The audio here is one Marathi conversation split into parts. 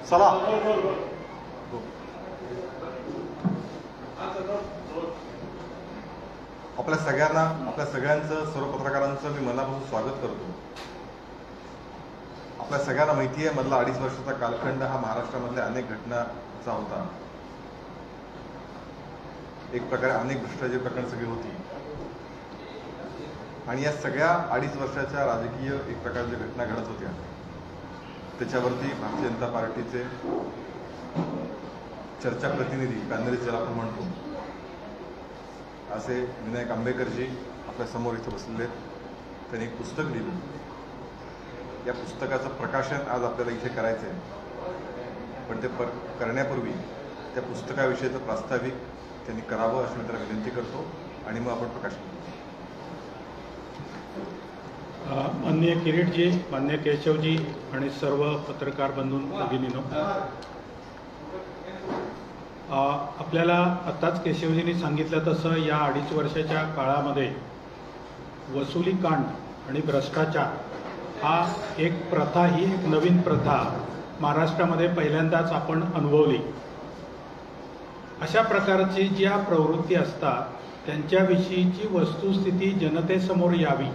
चला आपल्या सगळ्यांचं सर्व पत्रकारांचं मी मनापासून स्वागत करतो। आपल्या सगळ्यांना माहिती आहे मधला 2.5 वर्षाचा कालखंड हा महाराष्ट्रामधल्या अनेक घटनांचा होता। एक प्रकारे अनेक भ्रष्टाचार प्रकरण सगळी होती आणि या सगळ्या 2.5 वर्षाच्या राजकीय एक प्रकारच्या घटना घडत होत्या। त्याच्यावरती भारतीय जनता पार्टीचे चर्चा प्रतिनिधी पॅनलिस्ट ज्याला आपण म्हणतो असे विनायक आंबेकरजी आपल्या समोर इथे बसलेले आहेत। त्यांनी एक पुस्तक लिहिलं। या पुस्तकाचं प्रकाशन आज आपल्याला इथे करायचं आहे, पण ते करण्यापूर्वी त्या पुस्तकाविषयीचं प्रास्ताविक त्यांनी करावं अशी मी त्याला विनंती करतो आणि मग आपण प्रकाशन करू। माननीय किरीटजी, माननीय केशवजी आणि सर्व पत्रकार बंधूंनो भगिनींनो, आपल्याला आत्ताच केशवजींनी सांगितलं तसं या 2.5 वर्षाच्या काळामध्ये वसुली कांड आणि भ्रष्टाचार हा एक प्रथा, ही एक नवीन प्रथा महाराष्ट्रामध्ये पहिल्यांदाच आपण अनुभवली। अशा प्रकारची ज्या प्रवृत्ती असतात त्यांच्याविषयीची वस्तुस्थिती जनतेसमोर यावी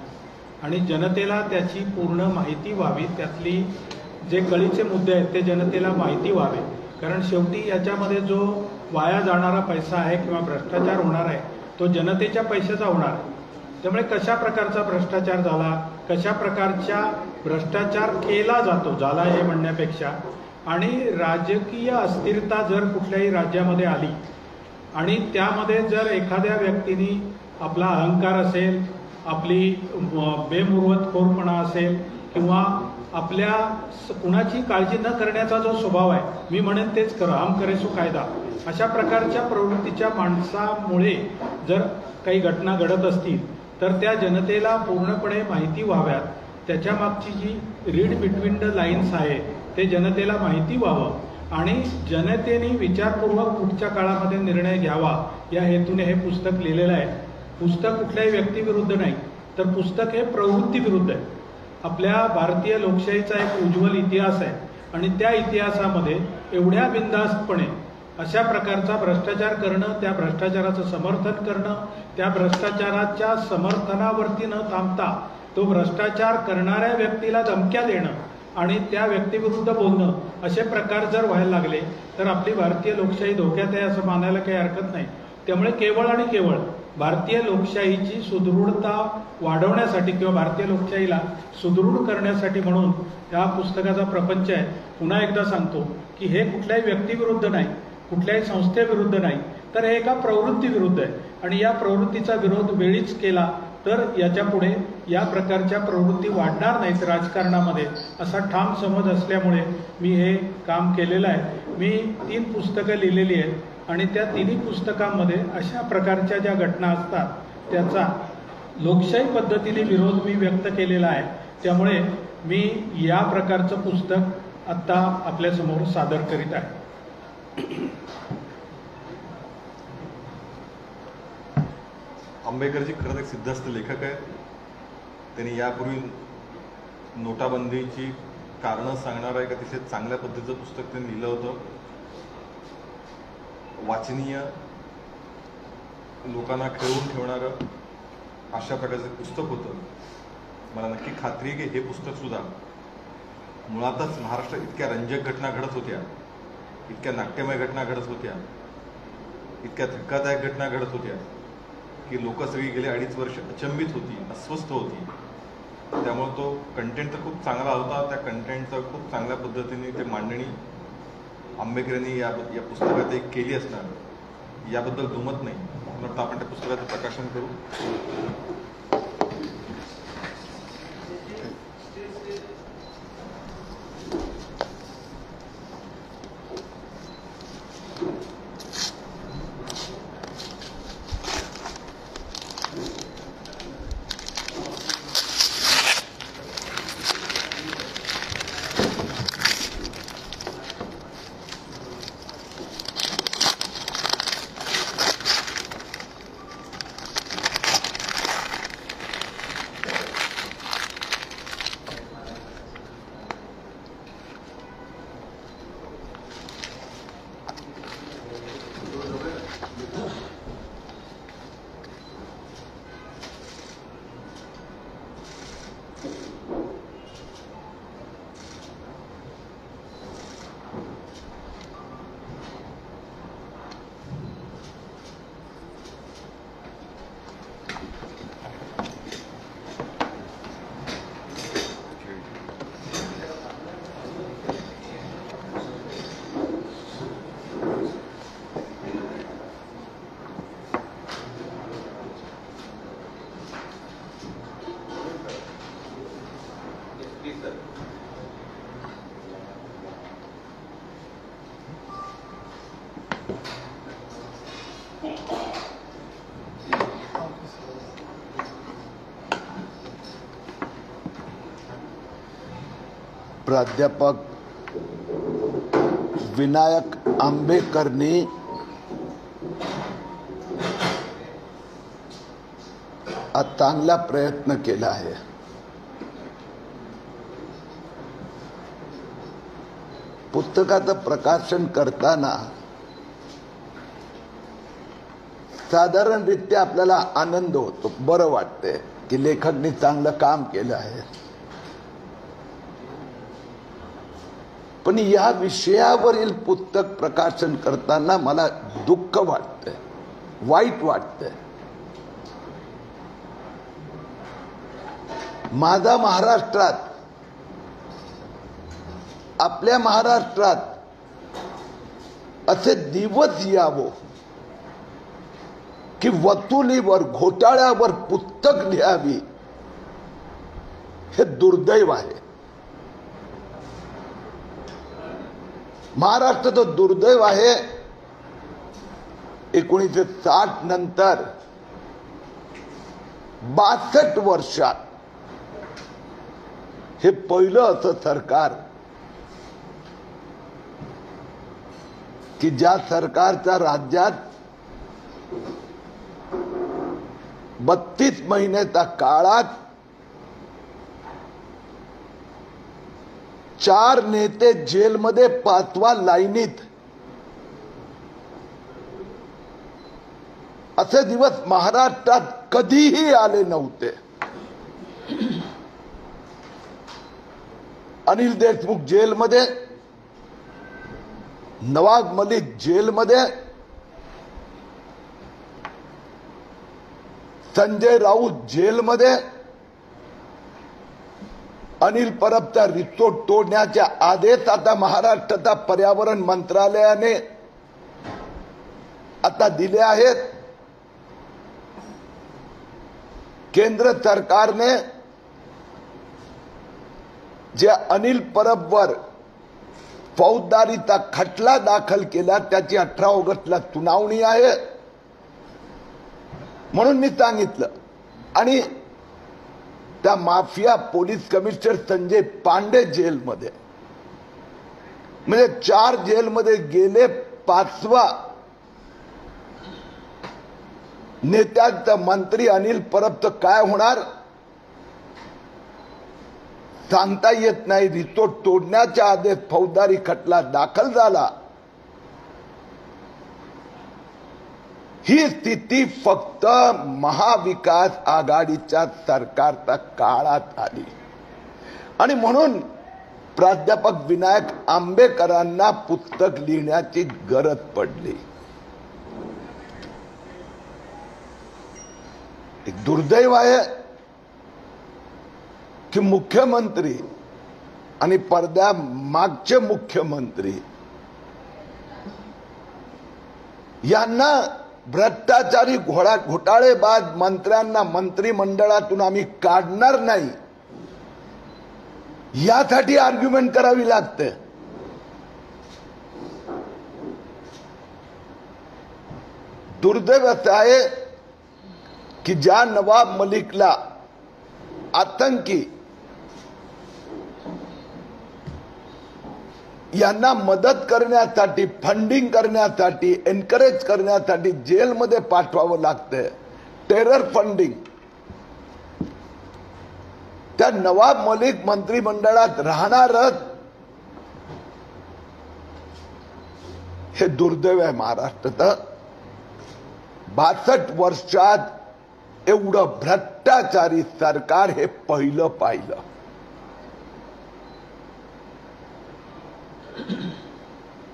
आणि जनतेला त्याची पूर्ण माहिती व्हावी, त्यातली जे कळीचे मुद्दे आहेत ते जनतेला माहिती व्हावे। कारण शेवटी याच्यामध्ये जो वाया जाणारा पैसा आहे किंवा भ्रष्टाचार होणार आहे तो जनतेच्या पैशाचा होणार आहे। त्यामुळे कशा प्रकारचा भ्रष्टाचार झाला, कशा प्रकारचा भ्रष्टाचार केला जातो, झाला हे म्हणण्यापेक्षा, आणि राजकीय अस्थिरता जर कुठल्याही राज्यामध्ये आली आणि त्यामध्ये जर एखाद्या व्यक्तीने आपला अहंकार असेल, आपली बेमुरवतखोरपणा असेल किंवा आपल्या कुणाची काळजी न करण्याचा जो स्वभाव आहे, मी म्हणेन तेच खरं, हम करे सो कायदा, अशा प्रकारच्या प्रवृत्तीच्या माणसामुळे जर काही घटना घडत असतील तर त्या जनतेला पूर्णपणे माहिती व्हाव्यात। त्याच्या मागची जी रीड बिटवीन द लाईन्स आहे ते जनतेला माहिती व्हावं आणि जनतेने विचारपूर्वक पुढच्या काळामध्ये निर्णय घ्यावा या हेतूने हे पुस्तक लिहिलेलं आहे। पुस्तक कुठल्याही व्यक्तीविरुद्ध नाही, तर पुस्तक हे प्रवृत्तीविरुद्ध आहे। आपल्या भारतीय लोकशाहीचा एक उज्ज्वल इतिहास आहे आणि त्या इतिहासामध्ये एवढ्या बिनधास्तपणे अशा प्रकारचा भ्रष्टाचार करणं, त्या भ्रष्टाचाराचं समर्थन करणं, त्या भ्रष्टाचाराच्या समर्थनावरती न थांबता तो भ्रष्टाचार करणाऱ्या व्यक्तीला धमक्या देणं आणि त्या व्यक्तीविरुद्ध बोलणं, असे प्रकार जर व्हायला लागले तर आपली भारतीय लोकशाही धोक्यात आहे असं मानायला काही हरकत नाही। त्यामुळे केवळ आणि केवळ भारतीय लोकशाहीची सुदृढता वाढवण्यासाठी किंवा भारतीय लोकशाहीला सुदृढ करण्यासाठी म्हणून या पुस्तकाचा प्रपंच आहे। पुन्हा एकदा सांगतो की हे कुठल्याही व्यक्तीविरुद्ध नाही, कुठल्याही संस्थेविरुद्ध नाही, तर हे एका प्रवृत्तीविरुद्ध आहे आणि या प्रवृत्तीचा विरोध वेळीच केला तर याच्या पुढे या प्रकारच्या प्रवृत्ती वाढणार नाहीत राजकारणामध्ये, असा ठाम समज असल्यामुळे मी हे काम केलेलं आहे। मी 3 पुस्तकं लिहिलेली आहेत आणि त्या 3ही पुस्तकांमध्ये अशा प्रकारच्या ज्या घटना असतात त्याचा लोकशाही पद्धतीने विरोध मी व्यक्त केलेला आहे। त्यामुळे मी या प्रकारचं पुस्तक आत्ता आपल्यासमोर सादर करीत आहे। आंबेकरजी खरंच एक सिद्धहस्त लेखक आहेत। त्यांनी यापूर्वी नोटाबंदीची कारणं सांगणारं एक अतिशय चांगल्या पद्धतीचं पुस्तक त्यांनी लिहिलं होतं। वाचनीय, लोकांना खेळवून ठेवणारं अशा प्रकारचं पुस्तक होतं। मला नक्की खात्री आहे की हे पुस्तक सुद्धा मुळातच महाराष्ट्रात इतक्या रंजक घटना घडत होत्या, इतक्या नाट्यमय घटना घडत होत्या, इतक्या धक्कादायक घटना घडत होत्या की लोक सगळी गेले 2.5 वर्ष अचंबित होती, अस्वस्थ होती। त्यामुळे तो कंटेंट तर खूप चांगला होता, त्या कंटेंटचं खूप चांगल्या पद्धतीने ते मांडणी आंबेकर यांनी या पुस्तकात एक केली असणार याबद्दल दुमत नाही। म्हणून आपण त्या पुस्तकाचं प्रकाशन करू। प्राध्यापक विनायक आंबेकरनी चांगला प्रयत्न केला आहे. पुस्तकाचं प्रकाशन करताना साधारणरित्या आपल्याला आनंद होतो, बरं वाटते की लेखकांनी चांगलं काम केलं आहे. पण या विषयावरील पुस्तक प्रकाशन करताना मला दुःख वाटतंय, वाईट वाटतंय. माझा महाराष्ट्रात, आपल्या महाराष्ट्रात असे दिवस यावो की वसुलीवर, घोटाळ्यावर पुस्तक लिहावी, हे दुर्दैव आहे. महाराष्ट्राचं दुर्दैव आहे. 1960 नंतर 62 वर्षात हे पहिलं असं सरकार की ज्या सरकारच्या राज्यात 32 महिन्याच्या काळात 4 नेते जेलमध्ये, 5वा लाईनीत. असे दिवस महाराष्ट्रात कधीही आले नव्हते. अनिल देशमुख जेलमध्ये, नवाब मलिक जेलमध्ये, संजय राऊत जेलमध्ये, अनिल परबचा रिसोर्ट तोडण्याचे आदेश आता महाराष्ट्राच्या पर्यावरण मंत्रालयाने आता दिले आहेत. केंद्र सरकारने जे अनिल परबवर फौजदारीचा खटला दाखल केला, त्याची 18 ऑगस्टला सुनावणी आहे म्हणून मी सांगितलं. आणि त्या mafia police commissioner Sanjay Pandey जेलमध्ये, म्हणजे 4 जेलमध्ये गेले, 5वा नेत्यांचा मंत्री अनिल परबचं काय होणार सांगता येत नाही. रिसोर्ट तोडण्याचा आदेश, फौजदारी खटला दाखल झाला. ही स्थिती फक्त महाविकास आघाडीच्या सरकारच्या काळात आली. आणि म्हणून प्राध्यापक विनायक आंबेकरांना पुस्तक लिहिण्याची गरज पडली. एक दुर्दैव आहे की मुख्यमंत्री आणि पडद्या मागचे मुख्यमंत्री यांना भ्रष्टाचारी घोटाळेबाज मंत्र्यांना मंत्रिमंडळातून आम्ही काढणार नाही यासाठी आर्ग्युमेंट करावी लागते. दुर्दैव असं आहे की ज्या नवाब मलिकला आतंकी यांना मदत करण्यासाठी, फंडिंग करण्यासाठी, एनकरेज करण्यासाठी जेलमध्ये पाठवावं लागतं, टेरर फंडिंग, त्या नवाब मलिक मंत्रिमंडळात राहणारच हे दुर्दैव आहे महाराष्ट्रात. 62 वर्षात एवढं भ्रष्टाचारी सरकार हे पहिलं पाहिलं.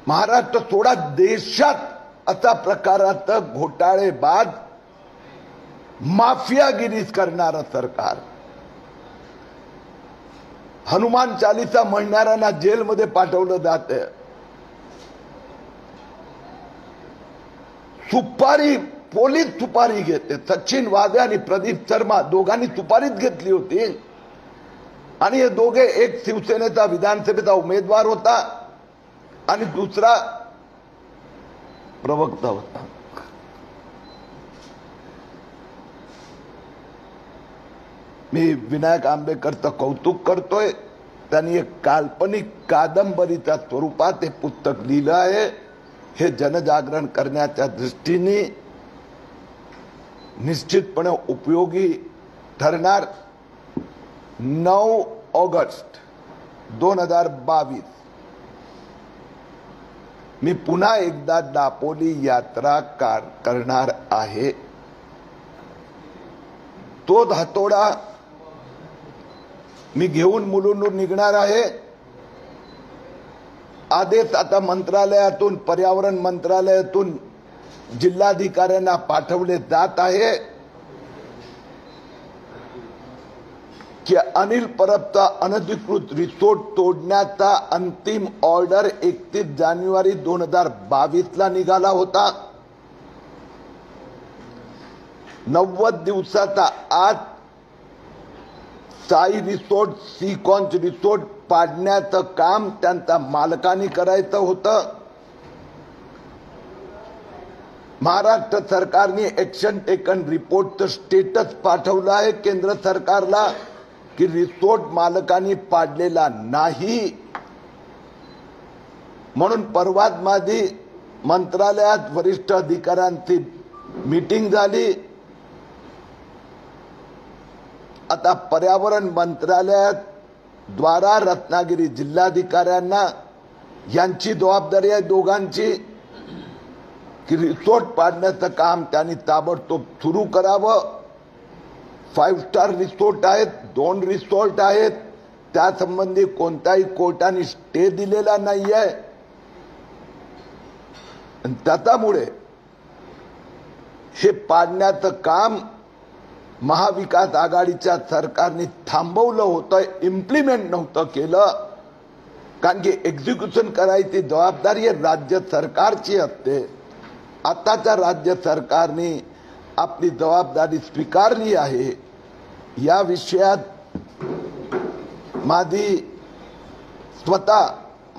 महाराष्ट्र सोडा, देशात असा प्रकाराचं घोटाळेबाज, माफियागिरी करणारं सरकार. हनुमान चालीसा म्हणणाऱ्यांना जेलमध्ये पाठवलं जातं. सुपारी, पोलीस सुपारी घेते. सचिन वाझे आणि प्रदीप शर्मा दोघांनी सुपारीच घेतली होती. आणि हे दोघे, एक शिवसेनेचा विधानसभेचा उमेदवार होता आणि दुसरा प्रवक्ता होता. मी विनायक आंबेकरचं कौतुक करतोय. त्यांनी एक काल्पनिक कादंबरीच्या स्वरूपात हे पुस्तक लिहिलं आहे. हे जनजागरण करण्याच्या दृष्टीने निश्चितपणे उपयोगी ठरणार. 9 ऑगस्ट 2022 मी पुन्हा एकदा दापोली यात्रा करणार आहे. तो हातोडा मी घेऊन मुलुंडून निघणार आहे. आदेश आता मंत्रालयातून, पर्यावरण मंत्रालयातून जिल्हाधिकाऱ्यांना पाठवले जात आहे की अनिल परबचा अनधिकृत रिसोर्ट तोडण्याचा अंतिम ऑर्डर 31 जानेवारी 2022 निघाला होता. 90 दिवसाचा आज साई रिसोर्ट, सीकॉन्स रिसोर्ट पाडण्याचं काम त्यांच्या मालकांनी करायचं होतं. महाराष्ट्र सरकारने ऍक्शन टेकन रिपोर्टचं स्टेटस पाठवलं आहे केंद्र सरकारला की रिसोर्ट मालकांनी पाडलेला नाही. म्हणून परवाच माझी मंत्रालयात वरिष्ठ अधिकाऱ्यांची मीटिंग झाली. आता पर्यावरण मंत्रालयात द्वारा रत्नागिरी जिल्हाधिकाऱ्यांना यांची जबाबदारी आहे दोघांची की रिसोर्ट पाडण्याचं काम त्यांनी ताबडतोब सुरू करावं. 5 स्टार रिसोर्ट आहेत, 2 रिसोर्ट आहेत, त्यासंबंधी कोणत्याही कोर्टाने स्टे दिलेला नाहीये. त्याच्यामुळे हे पाडण्याचं काम महाविकास आघाडीच्या सरकारने थांबवलं होतं, इम्प्लिमेंट नव्हतं केलं. कारण की एक्झिक्युशन करायची जबाबदारी राज्य सरकारची असते. आताच्या राज्य सरकारने आपली जबाबदारी स्वीकारली आहे. या विषयात माझी स्वतः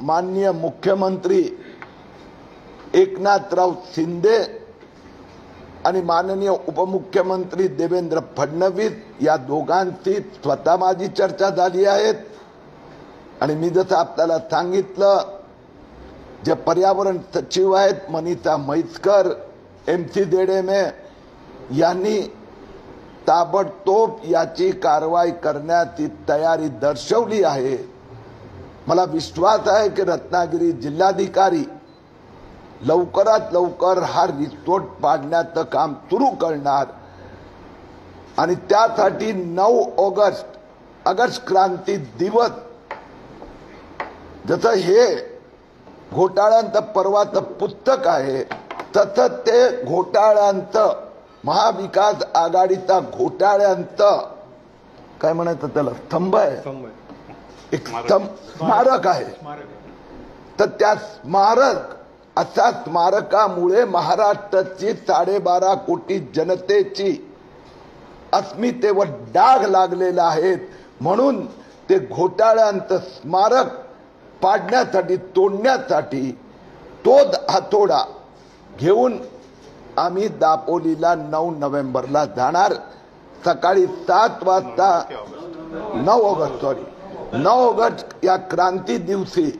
माननीय मुख्यमंत्री एकनाथराव शिंदे आणि माननीय उपमुख्यमंत्री देवेंद्र फडणवीस या दोघांची स्वतः माझी चर्चा झाली आहे. आणि मी जसं आपल्याला सांगितलं, जे पर्यावरण सचिव आहेत मनीषा म्हैसकर, MCZMA यांनी ताबडतोब याची कारवाई करण्याची तयारी दर्शवली आहे. मला विश्वास आहे की रत्नागिरी जिल्हाधिकारी लवकरात लवकर हा रिसोर्ट पाडण्याचं काम सुरू करणार. आणि त्यासाठी 9 ऑगस्ट क्रांती दिवस, जसं हे घोटाळ्यांचं परवाचं पुस्तक आहे तसं ते घोटाळ्यांचं, महाविकास आघाडीचा घोटाळ्यांचं काय म्हणायचं त्याला, स्तंभ आहे, एक स्मारक आहे. तर त्या स्मारक, अशा स्मारकामुळे महाराष्ट्राची 12.5 कोटी जनतेची अस्मितेवर डाग लागलेला आहे. म्हणून ते घोटाळ्यांचं स्मारक पाडण्यासाठी, तोडण्यासाठी तो हातोडा घेऊन आम्ही दापोलीला 9 नोव्हेंबरला जाणार. सकाळी 7 वाजता 9 ऑगस्ट या क्रांती दिवशी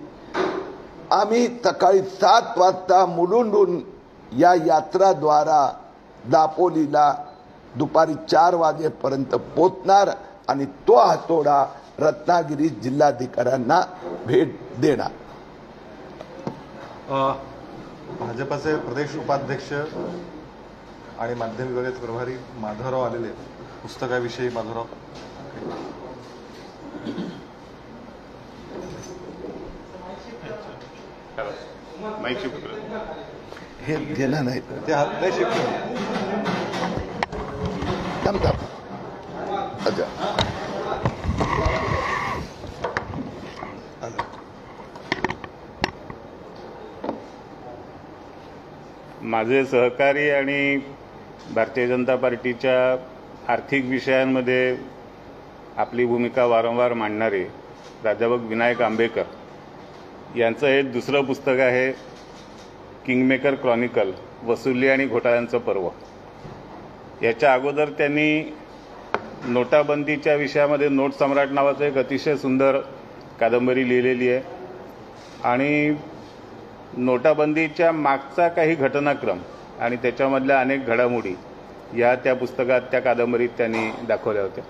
आम्ही सकाळी 7 वाजता मुलुंडून या यात्राद्वारा दापोलीला दुपारी 4 वाजेपर्यंत पोहोचणार आणि तो हातोडा रत्नागिरी जिल्हाधिकाऱ्यांना भेट देणार. भाजपाचे प्रदेश उपाध्यक्ष आणि माध्यम विभागाचे प्रभारी माधवराव आलेले, पुस्तकाविषयी माधवराव. हे गेलं नाही ते हात नाही शिफ्ट. अच्छा, माझे सहकारी आणि भारतीय जनता पार्टीच्या आर्थिक विषयांमध्ये आपली भूमिका वारंवार मांडणारे प्राध्यापक विनायक आंबेकर यांचं हे दुसरं पुस्तक आहे, किंगमेकर क्रॉनिकल, वसुली आणि घोटाळ्यांचं पर्व. याच्या अगोदर त्यांनी नोटाबंदीच्या विषयामध्ये नोट सम्राट नावाचं एक अतिशय सुंदर कादंबरी लिहिलेली आहे आणि नोटाबंदीच्या मागचा काही घटनाक्रम आणि त्याच्यामधल्या अनेक घडामोडी या त्या पुस्तकात, त्या कादंबरीत त्यांनी दाखवल्या होत्या.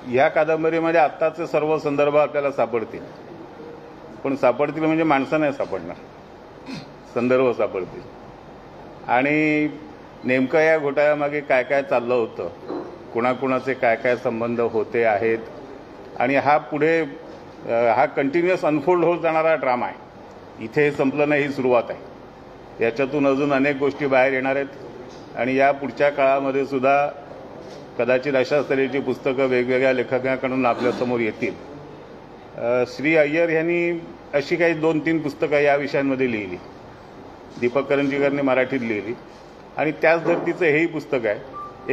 ह्या कादंबरीमध्ये आत्ताचे सर्व संदर्भ आपल्याला सापडतील, पण सापडतील म्हणजे माणसं नाही सापडणार, संदर्भ सापडतील. आणि नेमकं या घोटाळ्यामागे काय काय चाललं होतं, कुणाकुणाचे काय काय संबंध होते आहेत, आणि हा पुढे हा कंटिन्युअस अनफोल्ड होत जाणारा ड्रामा आहे. इथे हे संपलं नाही, ही सुरुवात आहे. याच्यातून अजून अनेक गोष्टी बाहेर येणार आहेत आणि या पुढच्या काळामध्ये सुद्धा कदाचित अशा तऱ्हेची पुस्तकं वेगवेगळ्या लेखकांकडून आपल्यासमोर येतील. श्री अय्यर यांनी अशी काही 2-3 पुस्तकं या विषयांमध्ये लिहिली. दीपक करंजीकरने मराठीत लिहिली आणि त्याच धर्तीचं हेही पुस्तक आहे.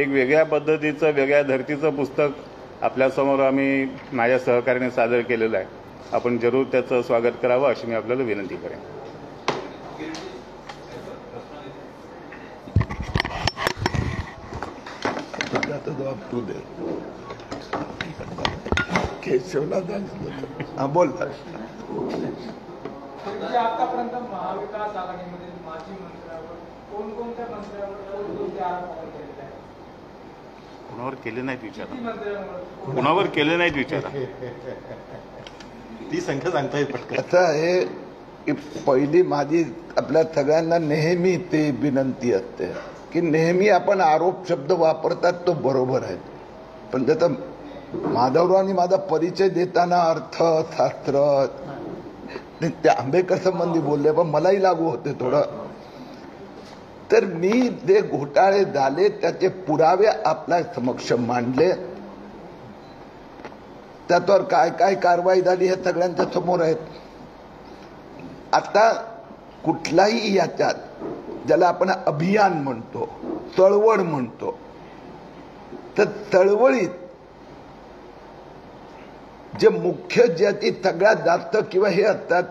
एक वेगळ्या पद्धतीचं, वेगळ्या धर्तीचं पुस्तक आपल्यासमोर आम्ही माझ्या सहकार्याने सादर केलेलं आहे. आपण जरूर त्याचं स्वागत करावं अशी मी आपल्याला विनंती करेन. केशवला बोल. आतापर्यंत महाविकास आघाडीमध्ये माजी मंत्र्यावर कोणकोणत्या मंत्र्यावर कोणकोणते आरोप केलेले आहेत? कुणावर केले नाहीत विचारा, कुणावर केले नाहीत विचारा. ती संख्या सांगता येईल पटकन. असं आहे की पहिली माझी आपल्या सगळ्यांना नेहमी ते विनंती असते की नेहमी आपण आरोप शब्द वापरतात तो बरोबर आहे, पण त्याचा माधवराव आणि माझा परिचय देताना अर्थशास्त्र ते आंबेडकर संबंधी बोलले, पण मलाही लागू होते थोडं. तर मी जे घोटाळे झाले त्याचे पुरावे आपल्या समक्ष मांडले, त्याच्यावर काय काय कारवाई झाली हे सगळ्यांच्या समोर आहेत. आता कुठलाही याच्यात ज्याला आपण अभियान म्हणतो, चळवळ म्हणतो, तर चळवळीत जे मुख्य ज्याची सगळ्यात जास्त किंवा हे असतात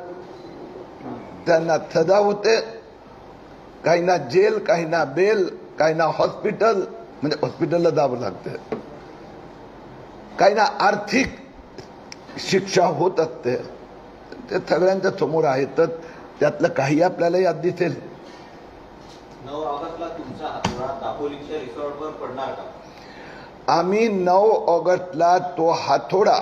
त्यांना सजा होते, काहींना जेल, काहींना बेल, काहींना हॉस्पिटल, म्हणजे हॉस्पिटलला जावं लागतं, काहींना आर्थिक शिक्षा होत असते. ते सगळ्यांच्या समोर आहेतच. त्यातलं काही आपल्याला याद दिसेल. 9 ऑगस्टला तुमचा हातोडा दापोलीच्या रिसॉर्टवर पडणार का? आम्ही 9 ऑगस्टला तो हातोडा,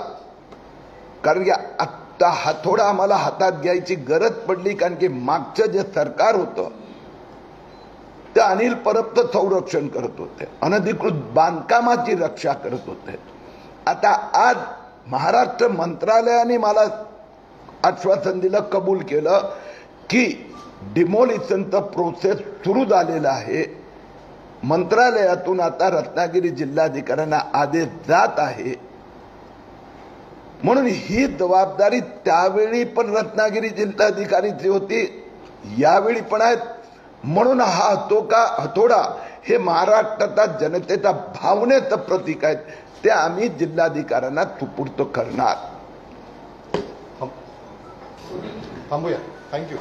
कारण की आत्ता हातोडा आम्हाला हातात घ्यायची गरज पडली, कारण की मागचं जे सरकार होतं ते अनिल परबचं संरक्षण करत होते, अनधिकृत बांधकामाची रक्षा करत होते. आता आज महाराष्ट्र मंत्रालयाने मला आश्वासन दिलं, कबूल केलं की डिमोलिशनचं प्रोसेस सुरू झालेला आहे. मंत्रालयातून आता रत्नागिरी जिल्हाधिकाऱ्यांना आदेश जात आहे. म्हणून ही जबाबदारी त्यावेळी पण रत्नागिरी जिल्हाधिकारीची होती, यावेळी पण आहेत. म्हणून हा हतोडा हे महाराष्ट्राच्या जनतेच्या भावनेचं प्रतीक आहे. ते आम्ही जिल्हाधिकाऱ्यांना सुपूर्द करणार. थांबूया. थँक्यू.